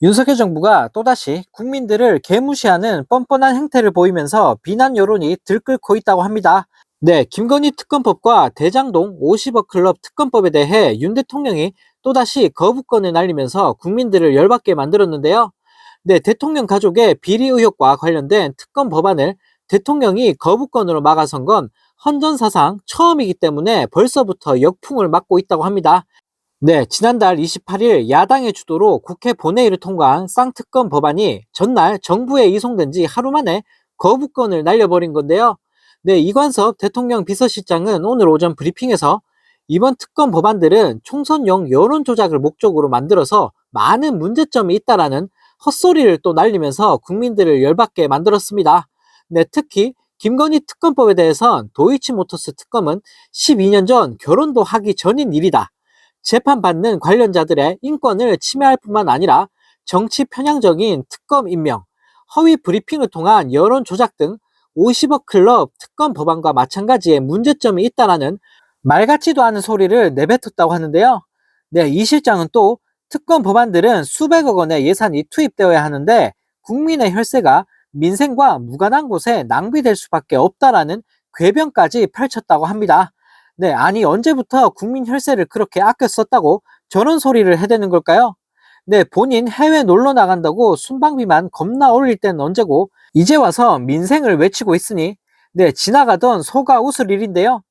윤석열 정부가 또다시 국민들을 개무시하는 뻔뻔한 행태를 보이면서 비난 여론이 들끓고 있다고 합니다. 네, 김건희 특검법과 대장동 50억 클럽 특검법에 대해 윤 대통령이 또다시 거부권을 날리면서 국민들을 열받게 만들었는데요. 네, 대통령 가족의 비리 의혹과 관련된 특검 법안을 대통령이 거부권으로 막아선 건 헌전사상 처음이기 때문에 벌써부터 역풍을 맞고 있다고 합니다. 네, 지난달 28일 야당의 주도로 국회 본회의를 통과한 쌍특검 법안이 전날 정부에 이송된 지 하루 만에 거부권을 날려버린 건데요. 네, 이관섭 대통령 비서실장은 오늘 오전 브리핑에서 이번 특검 법안들은 총선용 여론 조작을 목적으로 만들어서 많은 문제점이 있다라는 헛소리를 또 날리면서 국민들을 열받게 만들었습니다. 네, 특히 김건희 특검법에 대해선 도이치모터스 특검은 12년 전 결혼도 하기 전인 일이다. 재판받는 관련자들의 인권을 침해할 뿐만 아니라 정치 편향적인 특검 임명, 허위 브리핑을 통한 여론 조작 등 50억 클럽 특검 법안과 마찬가지의 문제점이 있다라는 말 같지도 않은 소리를 내뱉었다고 하는데요. 네, 이 실장은 또 특검 법안들은 수백억 원의 예산이 투입되어야 하는데 국민의 혈세가 민생과 무관한 곳에 낭비될 수밖에 없다라는 궤변까지 펼쳤다고 합니다. 네, 아니 언제부터 국민 혈세를 그렇게 아껴 썼다고 저런 소리를 해대는 걸까요? 네, 본인 해외 놀러 나간다고 순방비만 겁나 올릴 땐 언제고 이제 와서 민생을 외치고 있으니 네, 지나가던 소가 웃을 일인데요.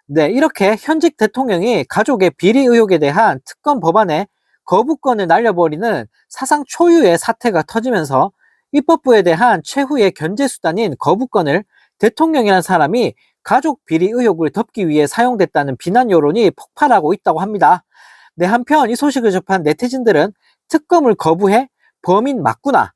네, 이렇게 현직 대통령이 가족의 비리 의혹에 대한 특검 법안에 거부권을 날려버리는 사상 초유의 사태가 터지면서 입법부에 대한 최후의 견제 수단인 거부권을 대통령이라는 사람이 가족 비리 의혹을 덮기 위해 사용됐다는 비난 여론이 폭발하고 있다고 합니다. 네, 한편 이 소식을 접한 네티즌들은 특검을 거부해? 범인 맞구나.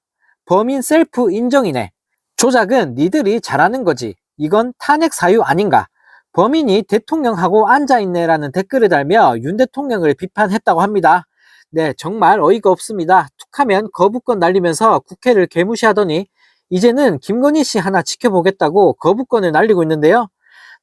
범인 셀프 인정이네. 조작은 니들이 잘하는 거지. 이건 탄핵 사유 아닌가. 범인이 대통령하고 앉아있네라는 댓글을 달며 윤 대통령을 비판했다고 합니다. 네, 정말 어이가 없습니다. 툭하면 거부권 날리면서 국회를 개무시하더니 이제는 김건희 씨 하나 지켜보겠다고 거부권을 날리고 있는데요.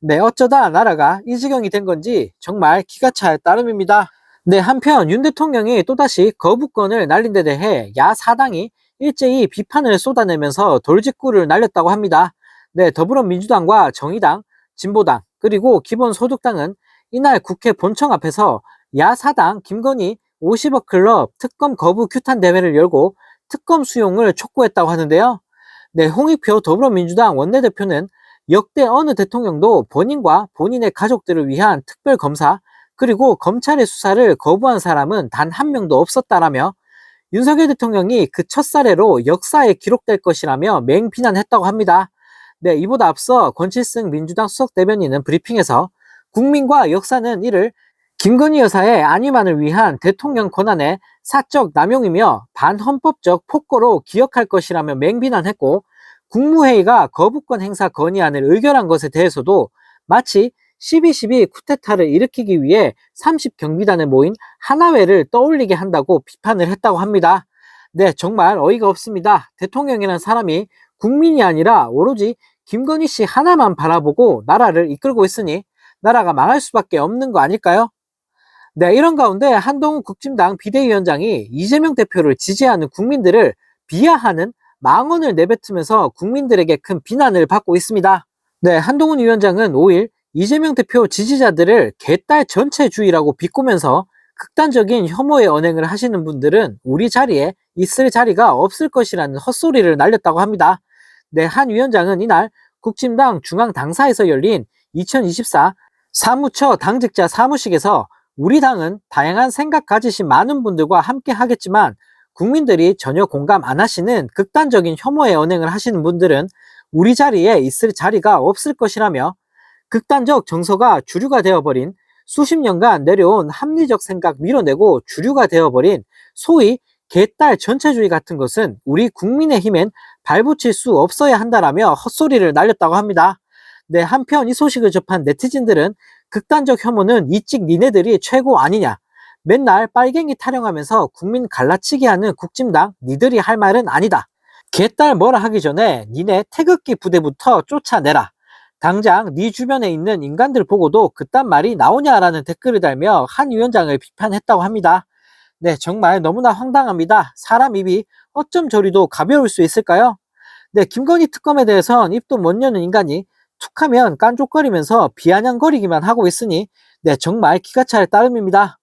네, 어쩌다 나라가 이 지경이 된 건지 정말 기가 찰 따름입니다. 네, 한편 윤 대통령이 또다시 거부권을 날린 데 대해 야사당이 일제히 비판을 쏟아내면서 돌직구를 날렸다고 합니다. 네, 더불어민주당과 정의당, 진보당, 그리고 기본소득당은 이날 국회 본청 앞에서 야사당 김건희 50억 클럽 특검 거부 규탄 대회를 열고 특검 수용을 촉구했다고 하는데요. 네, 홍익표 더불어민주당 원내대표는 역대 어느 대통령도 본인과 본인의 가족들을 위한 특별검사 그리고 검찰의 수사를 거부한 사람은 단 한 명도 없었다라며 윤석열 대통령이 그 첫 사례로 역사에 기록될 것이라며 맹비난했다고 합니다. 네, 이보다 앞서 권칠승 민주당 수석 대변인은 브리핑에서 국민과 역사는 이를 김건희 여사의 안위만을 위한 대통령 권한의 사적 남용이며 반헌법적 폭거로 기억할 것이라며 맹비난했고 국무회의가 거부권 행사 건의안을 의결한 것에 대해서도 마치 12.12 쿠데타를 일으키기 위해 30경비단에 모인 하나회를 떠올리게 한다고 비판을 했다고 합니다. 네, 정말 어이가 없습니다. 대통령이라는 사람이 국민이 아니라 오로지 김건희 씨 하나만 바라보고 나라를 이끌고 있으니 나라가 망할 수밖에 없는 거 아닐까요? 네, 이런 가운데 한동훈 국진당 비대위원장이 이재명 대표를 지지하는 국민들을 비하하는 망언을 내뱉으면서 국민들에게 큰 비난을 받고 있습니다. 네, 한동훈 위원장은 5일 이재명 대표 지지자들을 개딸 전체주의라고 비꼬면서 극단적인 혐오의 언행을 하시는 분들은 우리 자리에 있을 자리가 없을 것이라는 헛소리를 날렸다고 합니다. 네, 한 위원장은 이날 국진당 중앙당사에서 열린 2024 사무처 당직자 사무식에서 우리 당은 다양한 생각 가지신 많은 분들과 함께 하겠지만 국민들이 전혀 공감 안 하시는 극단적인 혐오의 언행을 하시는 분들은 우리 자리에 있을 자리가 없을 것이라며 극단적 정서가 주류가 되어버린 수십 년간 내려온 합리적 생각 밀어내고 주류가 되어버린 소위 개딸 전체주의 같은 것은 우리 국민의힘엔 발붙일 수 없어야 한다라며 헛소리를 날렸다고 합니다. 네, 한편 이 소식을 접한 네티즌들은 극단적 혐오는 이찍 니네들이 최고 아니냐. 맨날 빨갱이 타령하면서 국민 갈라치기 하는 국진당 니들이 할 말은 아니다. 개딸 뭐라 하기 전에 니네 태극기 부대부터 쫓아내라. 당장 네 주변에 있는 인간들 보고도 그딴 말이 나오냐라는 댓글을 달며 한 위원장을 비판했다고 합니다. 네, 정말 너무나 황당합니다. 사람 입이 어쩜 저리도 가벼울 수 있을까요? 네, 김건희 특검에 대해선 입도 못 여는 인간이 툭하면 깐족거리면서 비아냥거리기만 하고 있으니 네, 정말 기가 찰 따름입니다.